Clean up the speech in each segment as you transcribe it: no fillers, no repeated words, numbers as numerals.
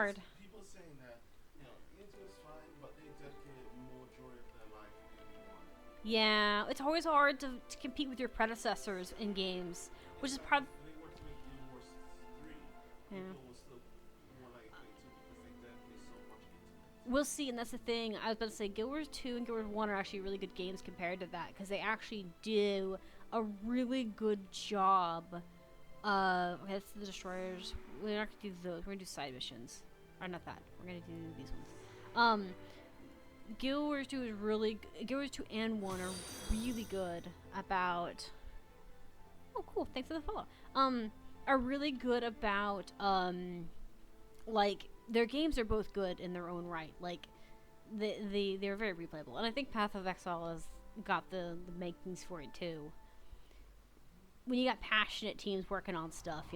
hard. People saying that into is fine, but they dedicated more majority of their life in one. Yeah, it's always hard to compete with your predecessors in games, which is part. If they were to make Guild Wars 3, Yeah. people will still more likely play 2 because they dedicate so much into it. We'll see, and that's the thing. I was about to say, Guild Wars 2 and Guild Wars 1 are actually really good games compared to that, because they actually do a really good job. Okay, that's the Destroyers. We're not going to do those. We're going to do side missions. Or not that. We're going to do these ones. Guild Wars 2 is really... Guild Wars 2 and 1 are really good about... Oh, cool. Thanks for the follow. Are really good about, like, their games are both good in their own right. Like, they're very replayable. And I think Path of Exile has got the makings for it, too. When you got passionate teams working on stuff,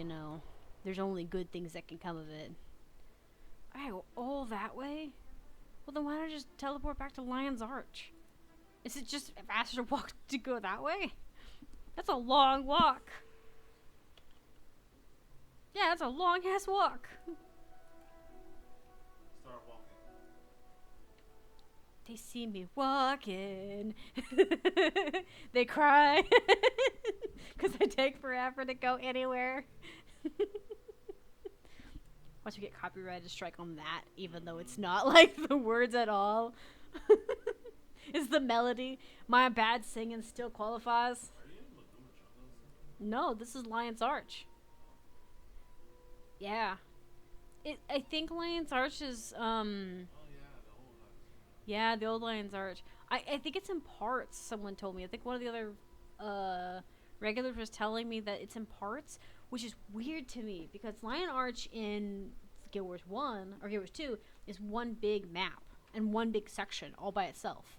there's only good things that can come of it. I go all that way? Well, then why don't I just teleport back to Lion's Arch? Is it just faster to walk to go that way? That's a long walk. Yeah, that's a long-ass walk. Start walking. They see me walking. They cry. Because I take forever to go anywhere. Once we get copyrighted strike on that, even though it's not like the words at all. It's the melody. My bad singing still qualifies. Are you in Laguna Jungle? No, this is Lion's Arch. Yeah. I think Lion's Arch is, Oh yeah, the old ones. yeah, the old Lion's Arch. I think it's in parts, someone told me. I think one of the other, regulars was telling me that it's in parts, which is weird to me, because Lion Arch in Guild Wars 1, or Guild Wars 2, is one big map, and one big section, all by itself.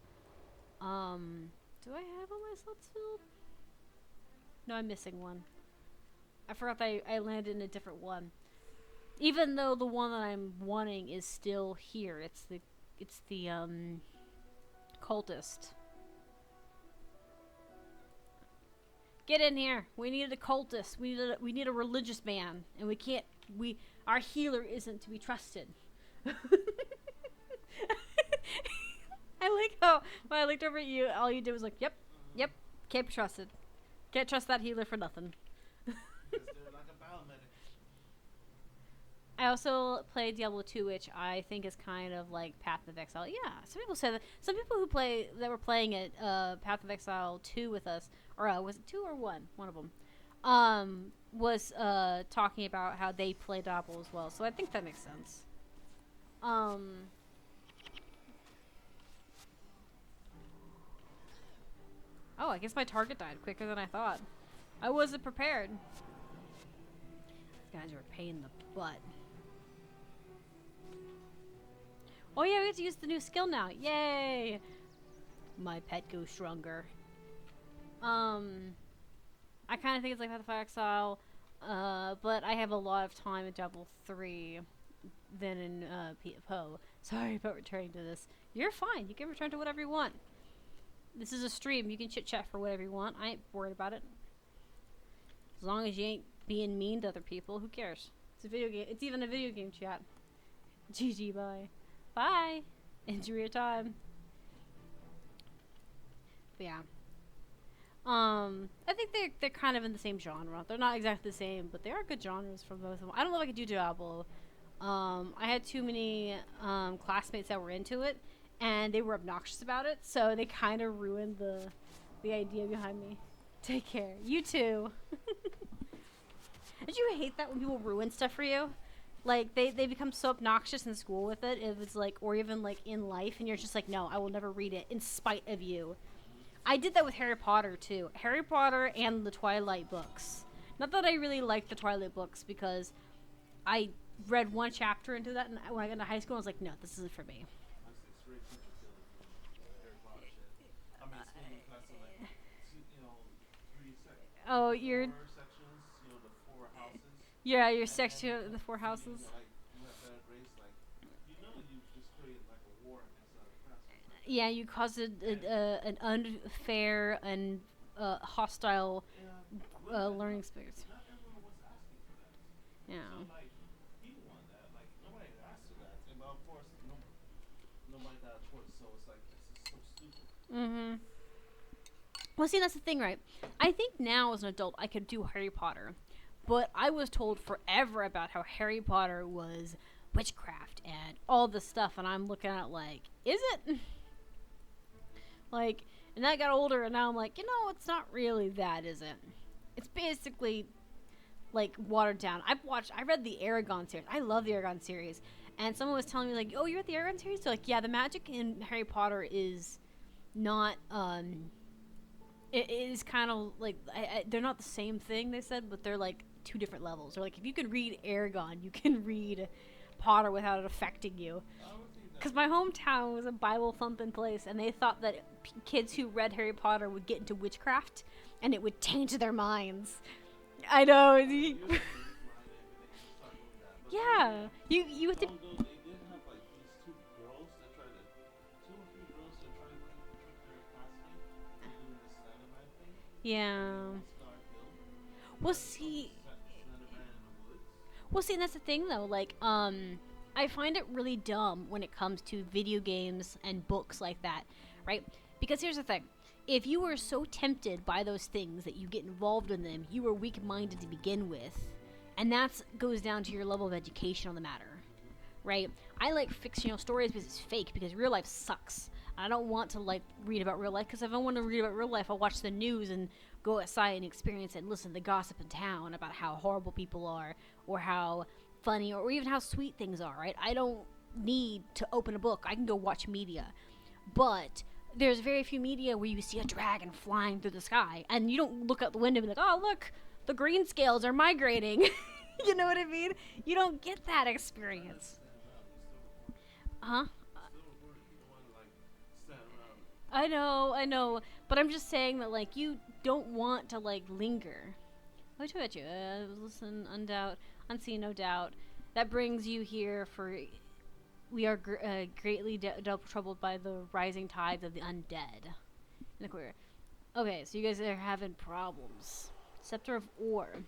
Do I have all my slots filled? No, I'm missing one. I forgot that I landed in a different one. Even though the one that I'm wanting is still here. It's the cultist. Get in here. We need a cultist. We need a religious man, and our healer isn't to be trusted. I like how when I looked over at you, all you did was like, yep, can't be trusted. Can't trust that healer for nothing. Because they're like a biomedic. I also played Diablo 2, which I think is kind of like Path of Exile. Yeah, some people said that. Some people that were playing it, Path of Exile 2 with us, or was it 2 or 1? One of them. Was talking about how they play Diablo as well. So I think that makes sense. Oh, I guess my target died quicker than I thought. I wasn't prepared. These guys are a pain in the butt. Oh yeah, we get to use the new skill now. Yay! My pet goes stronger. I kind of think it's like Path of Exile, but I have a lot of time in Diablo 3 than in Poe. Sorry about returning to this. You're fine. You can return to whatever you want. This is a stream. You can chit-chat for whatever you want. I ain't worried about it. As long as you ain't being mean to other people, who cares? It's a video game. It's even a video game chat. GG, bye. Bye. Enjoy your time. But yeah. I think they're kind of in the same genre. They're not exactly the same, but they are good genres for both of them. I don't know if I could do Diablo. I had too many classmates that were into it, and they were obnoxious about it, so they kind of ruined the idea behind me. Take care. You too. Did you hate that when people ruin stuff for you? Like, they become so obnoxious in school with it, if it's like, or even like in life, and you're just like, no, I will never read it in spite of you. I did that with Harry Potter too. Harry Potter and the Twilight books. Not that I really liked the Twilight books, because I read one chapter into that, and when I got into high school, I was like, no, this isn't for me. That's the straight teacher feeling from Harry Potter shit. I mean, school in class are like, three Oh, you're... four sections, the 4 houses. Yeah, your section, the 4 houses. Like, you have better grades, like, you just created like a war against other classes. Like, Yeah, you caused an unfair and hostile learning experience. not everyone was asking for that. Yeah. So, like, he won that. Like, nobody asked nobody got a choice. So it's like it's just so stupid. Mm-hmm. Well, see, that's the thing, right? I think now as an adult I could do Harry Potter, but I was told forever about how Harry Potter was witchcraft and all this stuff, and I'm looking at it like, is it? Like, and I got older, and now I'm like, it's not really that, is it? It's basically like watered down. I read the Aragon series. I love the Aragon series, and someone was telling me like, oh, you read the Aragon series? So like, yeah, the magic in Harry Potter is not it is kind of like they're not the same thing, they said, but they're like two different levels. Or like if you can read Aragon, you can read Potter without it affecting you. I would think Because that. my hometown was a Bible thumping place, and they thought that kids who read Harry Potter would get into witchcraft, and it would taint their minds. I know. You have to rewind everything and start doing that. But then Yeah, again, you have to. some girls they did have like these two girls that tried to, two or three girls that tried to trick their classmate into doing the Slenderman thing. And they Yeah. almost got killed Well, because of see, Slenderman in the woods. and that's the thing though. Like, I find it really dumb when it comes to video games and books like that, right? Because here's the thing: if you were so tempted by those things that you get involved in them, you were weak-minded to begin with, and that goes down to your level of education on the matter, right? I like fictional stories because it's fake, because real life sucks. I don't want to like read about real life, because if I want to read about real life, I'll watch the news and go outside and experience it and listen to the gossip in town about how horrible people are, or how funny, or even how sweet things are, right? I don't need to open a book. I can go watch media. But there's very few media where you see a dragon flying through the sky and you don't look out the window and be like, oh, look, the green scales are migrating. You know what I mean? You don't get that experience. Stand around. You're still recording. Huh? You're still recording. You don't want to like stand around. I know. But I'm just saying that, like, you don't want to, like, linger. Let me talk about you. Listen, unseen, no doubt. That brings you here for. We are greatly troubled by the rising tides of the undead. In the queer. Okay, so you guys are having problems. Scepter of Ore.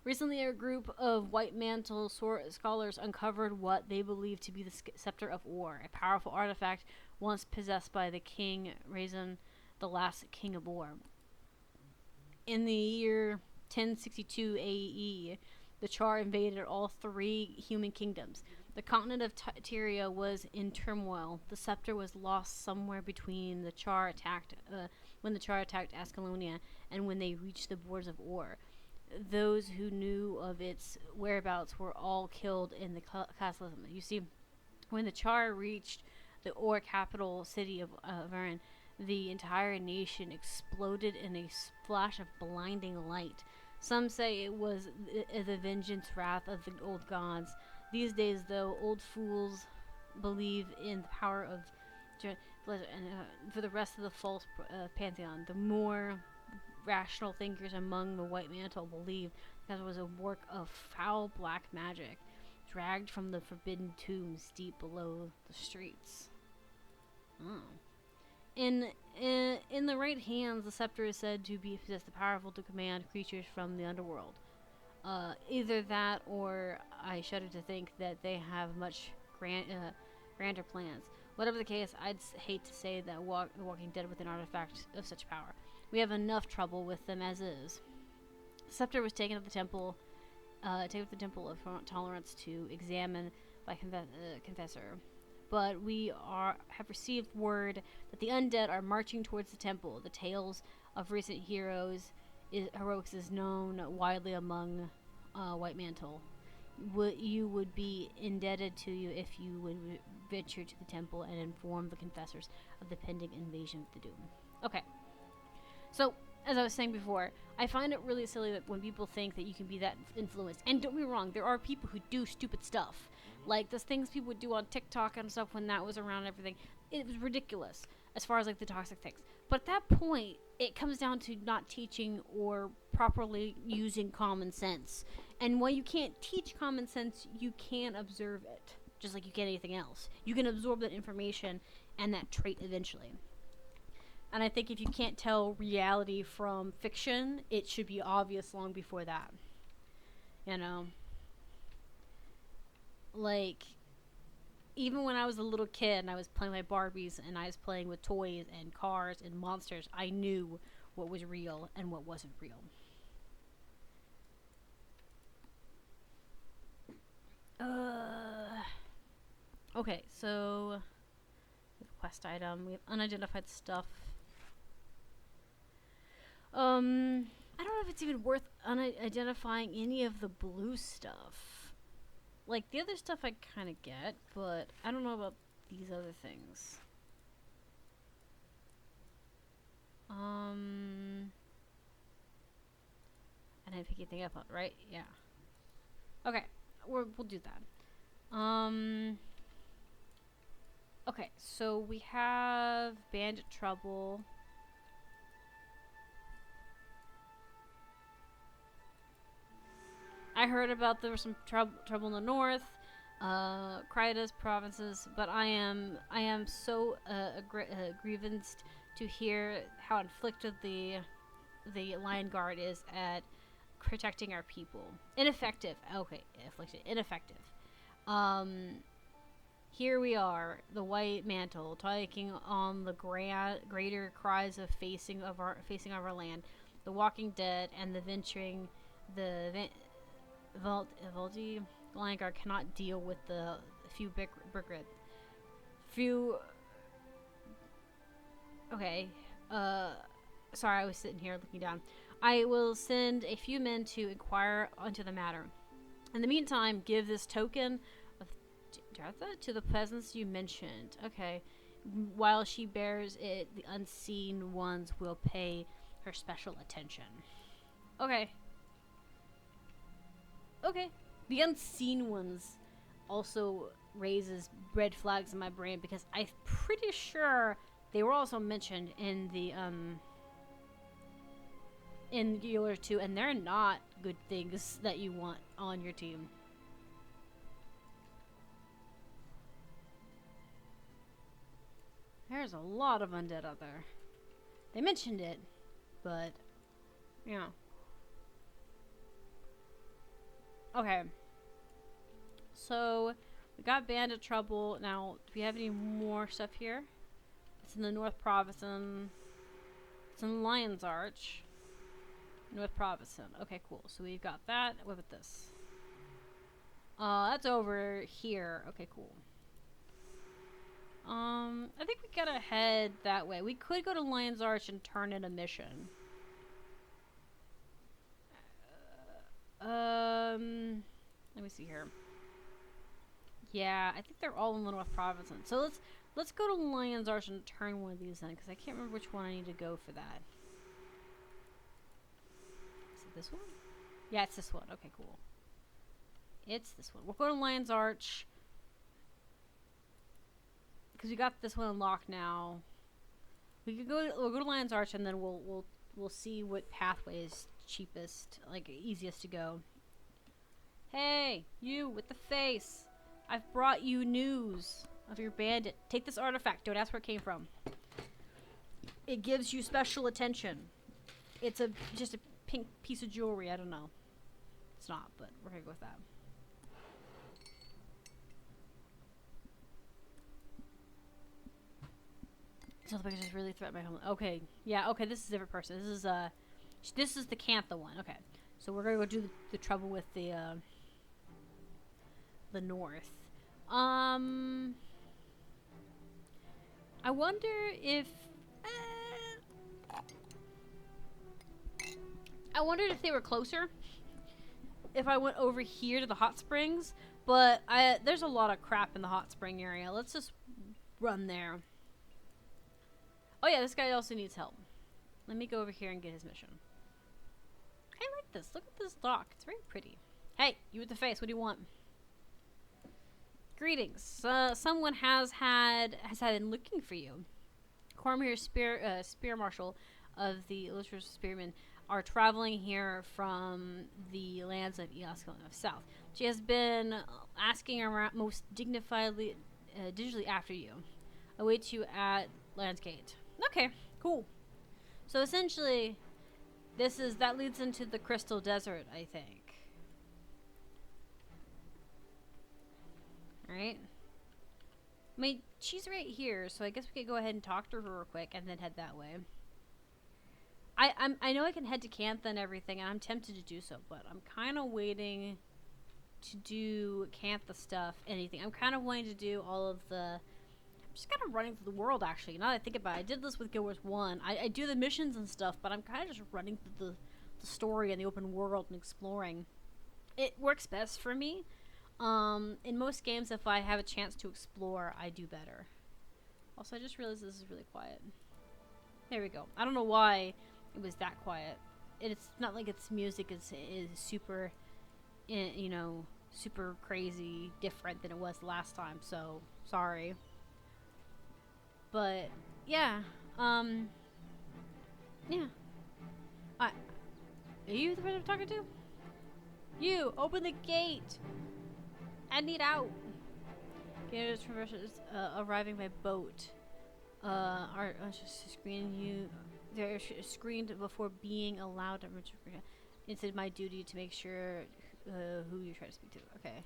Recently, a group of White Mantle scholars uncovered what they believe to be the Scepter of Ore, a powerful artifact once possessed by the king Razan, the last king of Ore. In the year 1062 AE, the Char invaded all three human kingdoms. The continent of Tyria was in turmoil. The scepter was lost somewhere between when the Char attacked Ascalonia and when they reached the borders of Ore. Those who knew of its whereabouts were all killed in the cataclysm. You see, when the Char reached the Ore capital city of Varen, the entire nation exploded in a flash of blinding light. Some say it was the vengeance wrath of the old gods. These days, though, old fools believe in the power of for the rest of the false pantheon. The more rational thinkers among the White Mantle believe that it was a work of foul black magic, dragged from the forbidden tombs deep below the streets. Oh. In the right hands, the scepter is said to be possess the powerful to command creatures from the underworld. Either that, or I shudder to think that they have much grander plans. Whatever the case, I'd hate to say that the Walking Dead with an artifact of such power. We have enough trouble with them as is. The scepter was taken to the temple, of Tolerance to examine by confessor. But we have received word that the undead are marching towards the temple. The tales of recent heroics is known widely among White Mantle. You would be indebted to you if you would venture to the temple and inform the confessors of the pending invasion of the Doom. Okay. So, as I was saying before, I find it really silly that when people think that you can be that influenced. And don't be wrong, there are people who do stupid stuff. Like, the things people would do on TikTok and stuff when that was around and everything. It was ridiculous as far as, like, the toxic things. But at that point, it comes down to not teaching or properly using common sense. And while you can't teach common sense, you can observe it. Just like you can anything else. You can absorb that information and that trait eventually. And I think if you can't tell reality from fiction, it should be obvious long before that. You know? Like, even when I was a little kid and I was playing with my Barbies and I was playing with toys and cars and monsters, I knew what was real and what wasn't real. Okay, so we have a quest item. We have unidentified stuff. I don't know if it's even worth identifying any of the blue stuff. Like, the other stuff I kind of get, but I don't know about these other things. I didn't pick anything up, right? Yeah. Okay, we'll do that. Okay, so we have bandit trouble. I heard about there was some trouble in the north, Critus provinces, but I am so grievous to hear how inflicted the Lion Guard is at protecting our people. Ineffective. Okay, afflicted. Ineffective. Here we are, the White Mantle, taking on the greater cries of facing our land, the Walking Dead, and the venturing the Valdi Lion Guard cannot deal with the brigade. Okay. Sorry, I was sitting here looking down. I will send a few men to inquire into the matter. In the meantime, give this token of Jartha to the peasants you mentioned. Okay. While she bears it, the unseen ones will pay her special attention. Okay. Okay. The unseen ones also raises red flags in my brain because I'm pretty sure they were also mentioned in the in Guild Wars 2, and they're not good things that you want on your team. There's a lot of undead out there. They mentioned it, but yeah. Okay. So we got bandit trouble. Now, do we have any more stuff here? It's in the North Province, and it's in Lion's Arch. North Province. Okay, cool. So we've got that. What about this? That's over here. Okay, cool. I think we gotta head that way. We could go to Lion's Arch and turn in a mission. Let me see here. Yeah, I think they're all in the North Province. So let's go to Lion's Arch and turn one of these in, because I can't remember which one I need to go for that. Is it this one? Yeah, it's this one. Okay, cool. It's this one. We'll go to Lion's Arch, because we got this one unlocked now. We'll go to Lion's Arch, and then we'll see what pathway is cheapest, like easiest to go. Hey, you with the face. I've brought you news of your bandit. Take this artifact. Don't ask where it came from. It gives you special attention. It's just a pink piece of jewelry. I don't know. It's not, but we're gonna go with that. So the just really threatened my home. Okay, yeah. Okay, this is a different person. This is the Cantha one. Okay, so we're gonna go do the trouble with the north. I wonder if I wondered if they were closer. If I went over here to the hot springs, but there's a lot of crap in the hot spring area. Let's just run there. Oh yeah, this guy also needs help. Let me go over here and get his mission. I like this. Look at this dock. It's very pretty. Hey, you with the face. What do you want? Greetings. Someone has been looking for you. Cormier Spear Marshal of the Illustrious Spearmen are traveling here from the lands of Eosco of South. She has been asking around most dignifiedly, digitally after you. Awaits you at Landsgate. Okay, cool. So essentially, that leads into the Crystal Desert, I think. Right? I mean, she's right here, so I guess we could go ahead and talk to her real quick and then head that way. I know I can head to Cantha and everything, and I'm tempted to do so, but I'm kind of waiting to do Cantha stuff, anything. I'm kind of wanting to do all of the... I'm just kind of running through the world, actually. Now that I think about it, I did this with Guild Wars 1. I do the missions and stuff, but I'm kind of just running through the story and the open world and exploring. It works best for me. In most games, if I have a chance to explore, I do better. Also, I just realized this is really quiet. There we go. I don't know why it was that quiet. It's not like its music is super, you know, super crazy different than it was last time. So sorry. But yeah, yeah. Are you the person I'm talking to? You open the gate. I need out. Gators traverses arriving by boat. Are just screening you. They're screened before being allowed to enter. It's my duty to make sure who you try to speak to. Okay.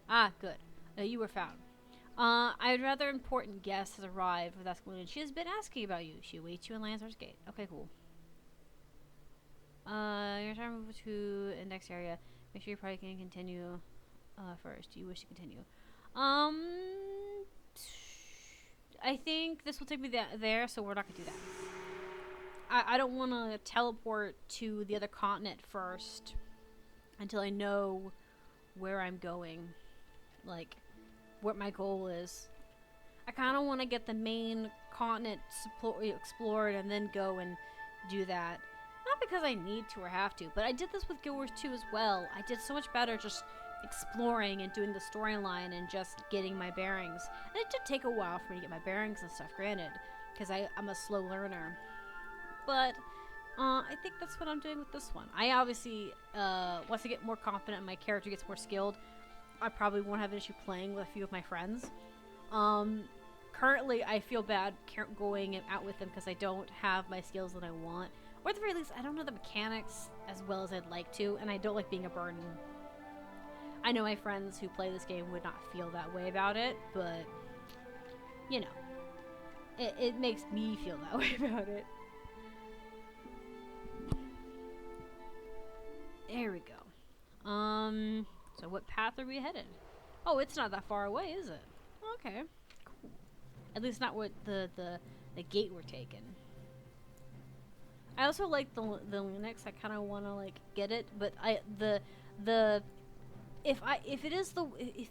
Ah, good. You were found. I'd rather important guest has arrived with Escalade. She has been asking about you. She awaits you in Lanzar's Gate. Okay, cool. You're trying to move to the next area. Make sure you probably can continue first. Do you wish to continue? I think this will take me there, so we're not gonna do that. I don't want to teleport to the other continent first until I know where I'm going, like what my goal is. I kind of want to get the main continent explored and then go and do that. Not because I need to or have to, but I did this with Guild Wars 2 as well. I did so much better just exploring and doing the storyline and just getting my bearings. And it did take a while for me to get my bearings and stuff, granted, because I'm a slow learner. But I think that's what I'm doing with this one. I obviously, once I get more confident and my character gets more skilled, I probably won't have an issue playing with a few of my friends. Currently, I feel bad going out with them because I don't have my skills that I want. Or at the very least, I don't know the mechanics as well as I'd like to, and I don't like being a burden. I know my friends who play this game would not feel that way about it, but, you know, it makes me feel that way about it. There we go. So what path are we headed? Oh, it's not that far away, is it? Okay, cool. At least not what the gate we're taking. I also like the Linux. I kind of want to like get it, but if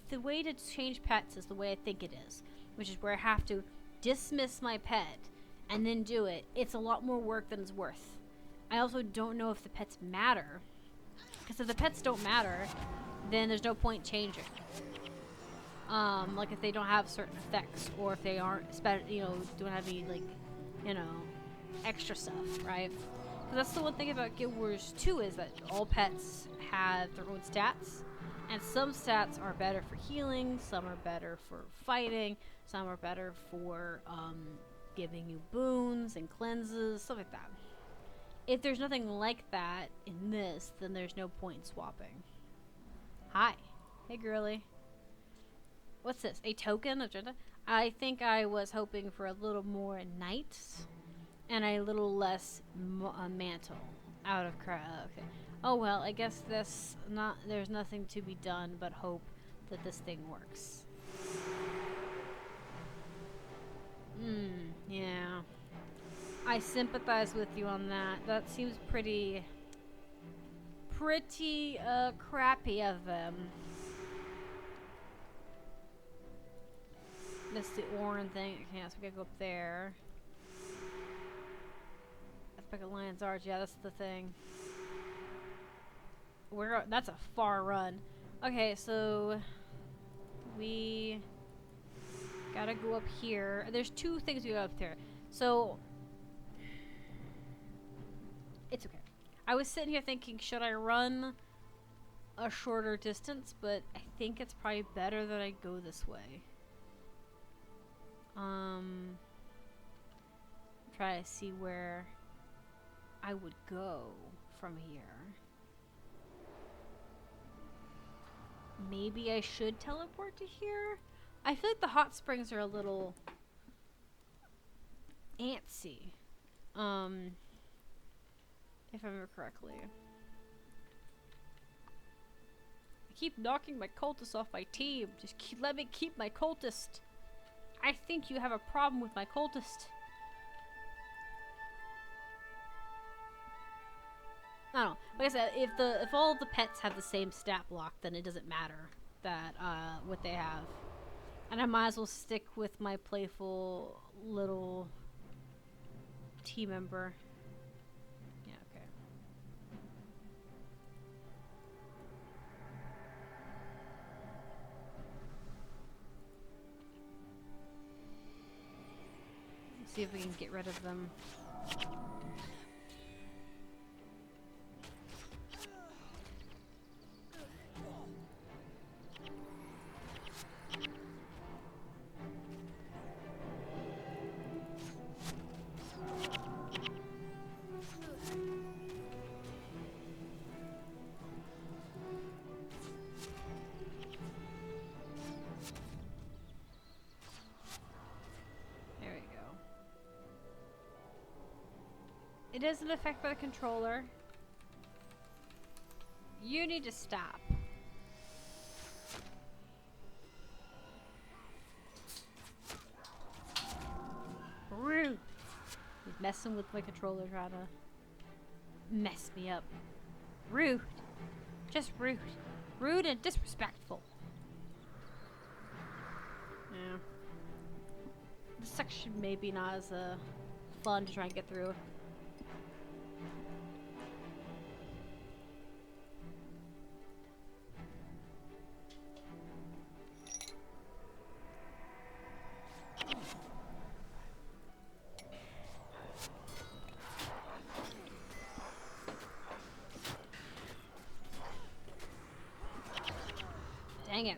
the way to change pets is the way I think it is, which is where I have to dismiss my pet and then do it, it's a lot more work than it's worth. I also don't know if the pets matter, because if the pets don't matter, then there's no point changing. Like if they don't have certain effects, or if they aren't, don't have any extra stuff, right? Because that's the one thing about Guild Wars 2 is that all pets have their own stats, and some stats are better for healing, some are better for fighting, some are better for giving you boons and cleanses, stuff like that. If there's nothing like that in this, then there's no point in swapping. Hi. Hey, girly. What's this? A token of Jenta? I think I was hoping for a little more knights and a little less mantle out of okay. Oh well, I guess there's nothing to be done but hope that this thing works. Yeah. I sympathize with you on that. That seems pretty crappy of them. That's the Orin thing. Okay, so we gotta go up there. That's back at Lion's Arch. Yeah, that's the thing. That's a far run. Okay, so we gotta go up here. There's two things we go up there. So it's okay. I was sitting here thinking, should I run a shorter distance? But I think it's probably better that I go this way. Try to see where I would go from here. Maybe I should teleport to here, I feel like the hot springs are a little antsy. If I remember correctly. I keep knocking my cultist off my team. Just let me keep my cultist. I think you have a problem with my cultist. I don't know. Like I said, if all of the pets have the same stat block, then it doesn't matter that what they have. And I might as well stick with my playful little team member. Yeah, okay. Let's see if we can get rid of them. It isn't affected by the controller. You need to stop. Rude. He's messing with my controller, trying to mess me up. Rude. Just rude. Rude and disrespectful. Yeah. This section maybe not as fun to try and get through. Dang it.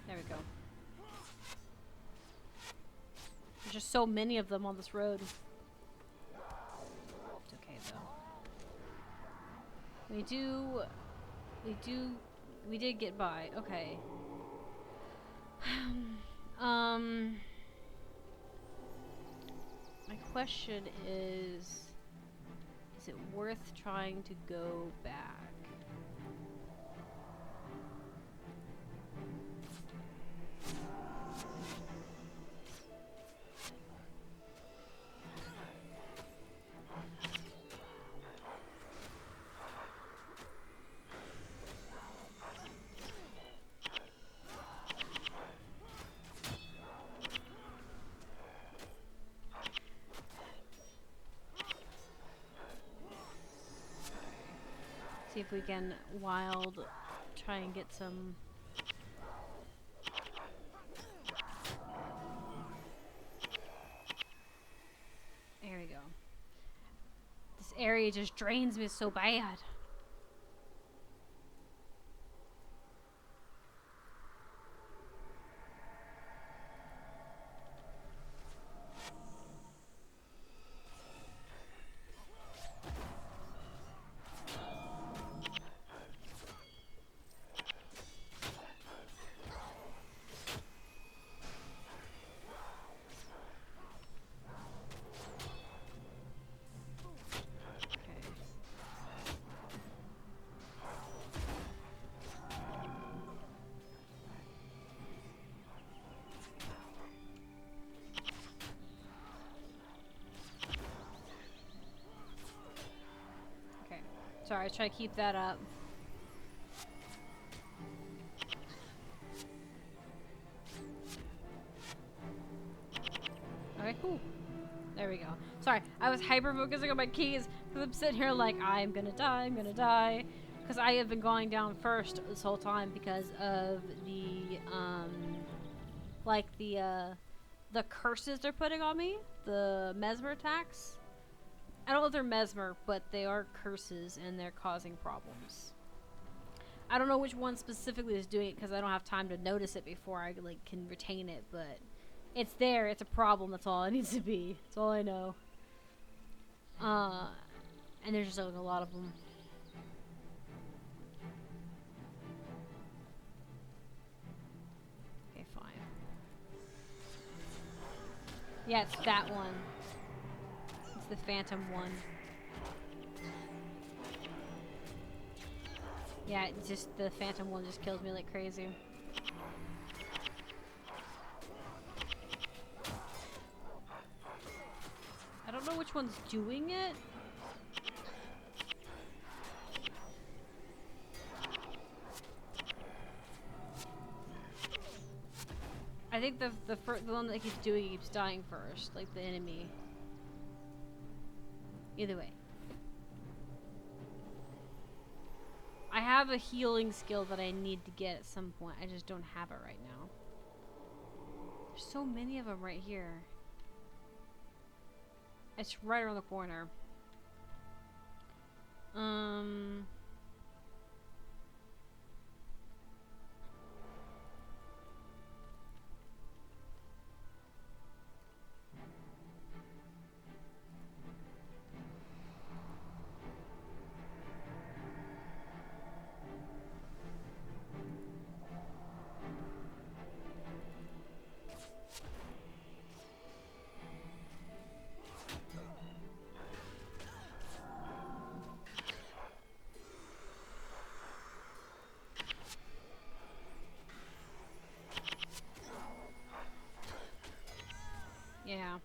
There we go. There's just so many of them on this road. It's okay though. We did get by. Okay. My question is it worth trying to go back? See if we can try and get some. There we go. This area just drains me so bad. Sorry, try to keep that up. Okay, cool. There we go. Sorry, I was hyper focusing on my keys because I'm sitting here like I'm gonna die. Because I have been going down first this whole time because of the the curses they're putting on me, the mesmer attacks. I don't know if they're mesmer, but they are curses and they're causing problems. I don't know which one specifically is doing it because I don't have time to notice it before I can retain it, but It's there. It's a problem. That's all it needs to be. That's all I know. And there's just like a lot of them. Okay, fine. Yeah, it's that one. It's the phantom one. Yeah, it's just the phantom one just kills me like crazy. I don't know which one's doing it. I think the one that keeps doing it keeps dying first, like the enemy. Either way. I have a healing skill that I need to get at some point. I just don't have it right now. There's so many of them right here. It's right around the corner. Yeah.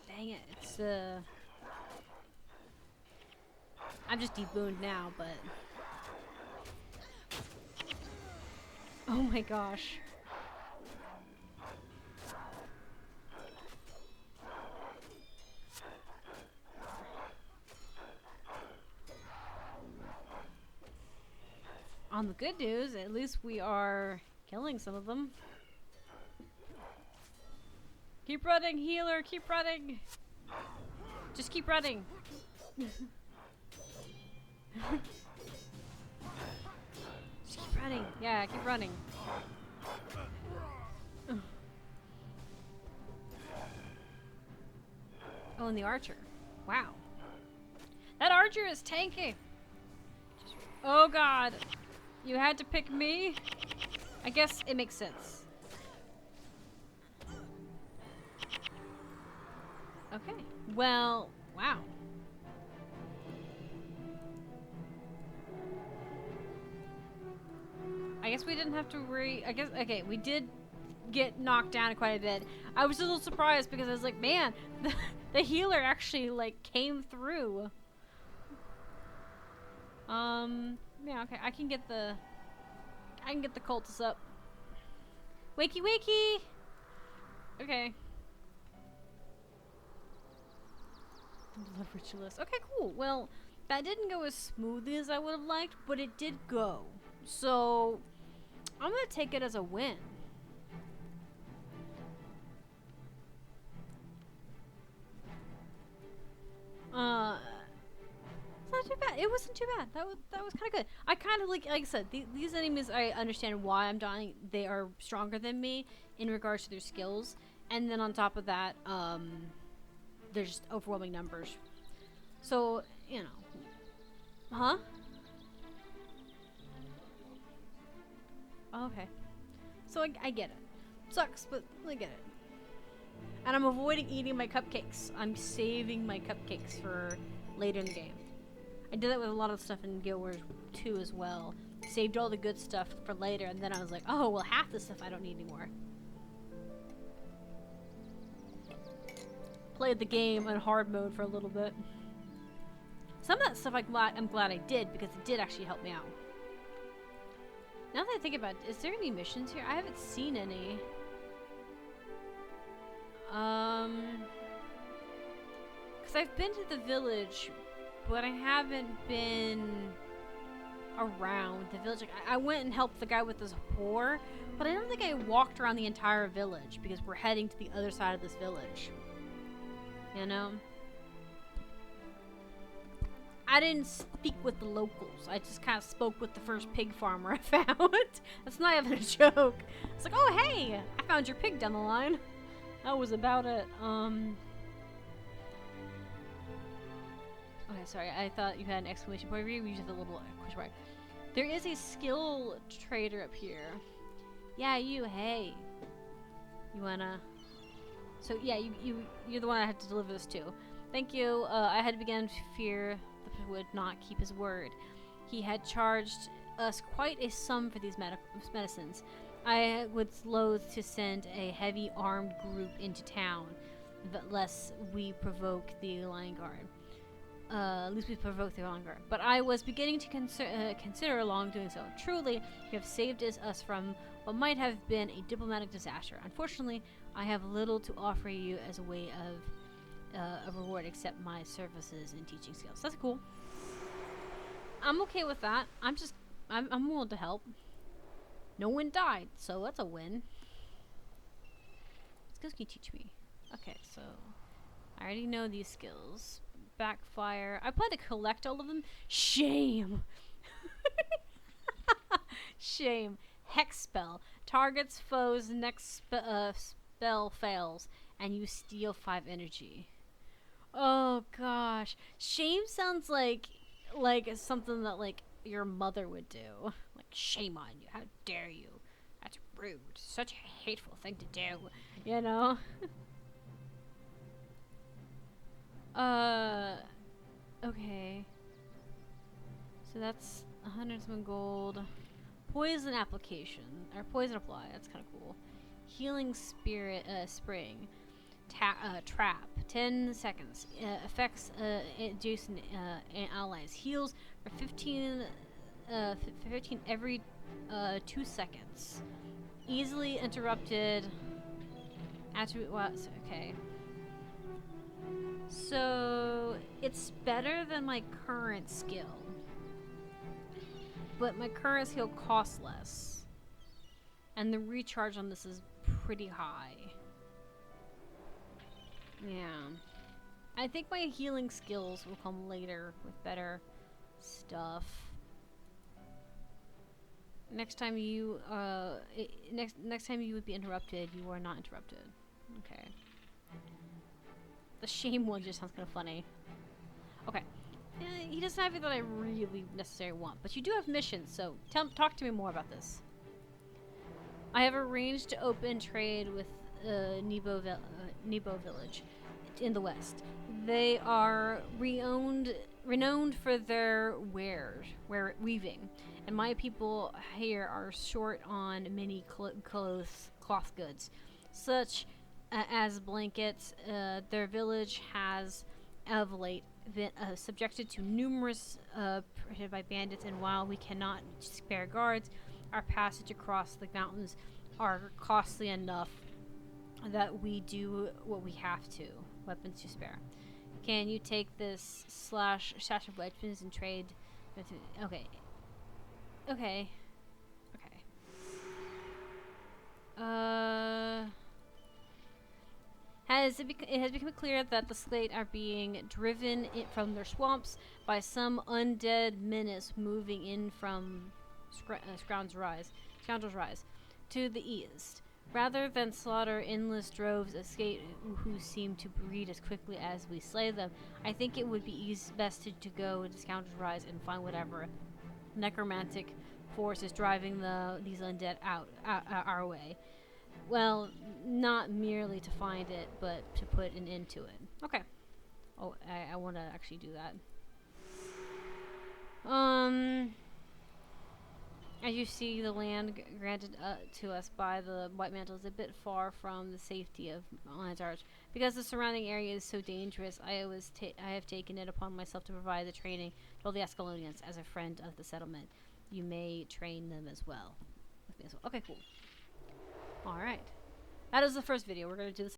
Dang it, it's I'm just debooned now, but oh my gosh. On the good news, at least we are killing some of them. Keep running, healer, keep running. Just keep running. Just keep running. Yeah, keep running. Oh, and the archer. Wow. That archer is tanky. Oh god. You had to pick me? I guess it makes sense. Okay. Well, wow. I guess we didn't have to worry. I guess, okay, we did get knocked down quite a bit. I was a little surprised because I was like, man, the healer actually, like, came through. Yeah, okay, I can get the cultists up. Wakey, wakey! Okay. Blood ritualist. Okay, cool. Well, that didn't go as smoothly as I would have liked, but it did go. So, I'm gonna take it as a win. It's not too bad. It wasn't too bad. That was kind of good. I kind of like I said, these enemies, I understand why I'm dying. They are stronger than me in regards to their skills, and then on top of that, they're just overwhelming numbers. So, you know. Huh? Oh, okay. So I get it. Sucks, but I get it. And I'm avoiding eating my cupcakes. I'm saving my cupcakes for later in the game. I did that with a lot of stuff in Guild Wars 2 as well. Saved all the good stuff for later, and then I was like, oh, well, half the stuff I don't need anymore. Played the game on hard mode for a little bit. Some of that stuff I'm glad I did, because it did actually help me out. Now that I think about it, is there any missions here? I haven't seen any. Because I've been to the village, but I haven't been around the village. Like, I went and helped the guy with his whore, but I don't think I walked around the entire village because we're heading to the other side of this village. You know? I didn't speak with the locals. I just kind of spoke with the first pig farmer I found. That's not even a joke. It's like, oh hey, I found your pig down the line. That was about it. Okay, sorry. I thought you had an exclamation point view. You just had a little question mark. There is a skill trader up here. Yeah, you. Hey, you wanna? So yeah, you're the one I had to deliver this to. Thank you. I had begun to fear that would not keep his word. He had charged us quite a sum for these medicines. I was loath to send a heavy armed group into town, lest we provoke the Lion Guard. At least we provoked the Lion Guard. But I was beginning to consider long doing so. Truly, you have saved us from what might have been a diplomatic disaster. Unfortunately, I have little to offer you as a way of a reward except my services and teaching skills. That's cool. I'm okay with that. I'm willing to help. No one died, so that's a win. What skills can you teach me? Okay, so I already know these skills. Backfire. I plan to collect all of them. Shame. Shame. Hex spell. Targets foes next spell fails, and you steal 5 energy. Oh gosh. Shame sounds like something that like your mother would do. Like, shame on you. How dare you? That's rude. Such a hateful thing to do. You know? Okay. So that's 100 some gold. Poison application. Or poison apply. That's kind of cool. Healing spirit, spring. Trap. 10 seconds. Affects adjacent allies. Heals for 15 every 2 seconds. Easily interrupted. Attribute. Okay. So it's better than my current skill. But my current skill costs less. And the recharge on this is pretty high. Yeah. I think my healing skills will come later with better stuff. Next time you next time you would be interrupted, you are not interrupted. Okay. The shame one just sounds kind of funny. Okay. He doesn't have anything that I really necessarily want, but you do have missions, so talk to me more about this. I have arranged to open trade with Nebo Village in the west. They are renowned for their weaving, and my people here are short on many cloth goods, such as blankets. Their village has of late been subjected to numerous by bandits, and while we cannot spare guards, our passage across the mountains are costly enough that we do what we have to. Weapons to spare. Can you take this stash of weapons and trade? Okay. Okay. Okay. It has become clear that the Slate are being driven from their swamps by some undead menace moving in from Scoundrel's Rise to the east. Rather than slaughter endless droves of skate who seem to breed as quickly as we slay them, I think it would be best to go to Scoundrel's Rise and find whatever necromantic force is driving these undead out our way. Well, not merely to find it, but to put an end to it. Okay. Oh, I want to actually do that. As you see, the land granted to us by the White Mantle is a bit far from the safety of Lion's Arch. Because the surrounding area is so dangerous, I have taken it upon myself to provide the training to all the Ascalonians as a friend of the settlement. You may train them as well. Okay, cool. Alright. That is the first video. We're going to do this.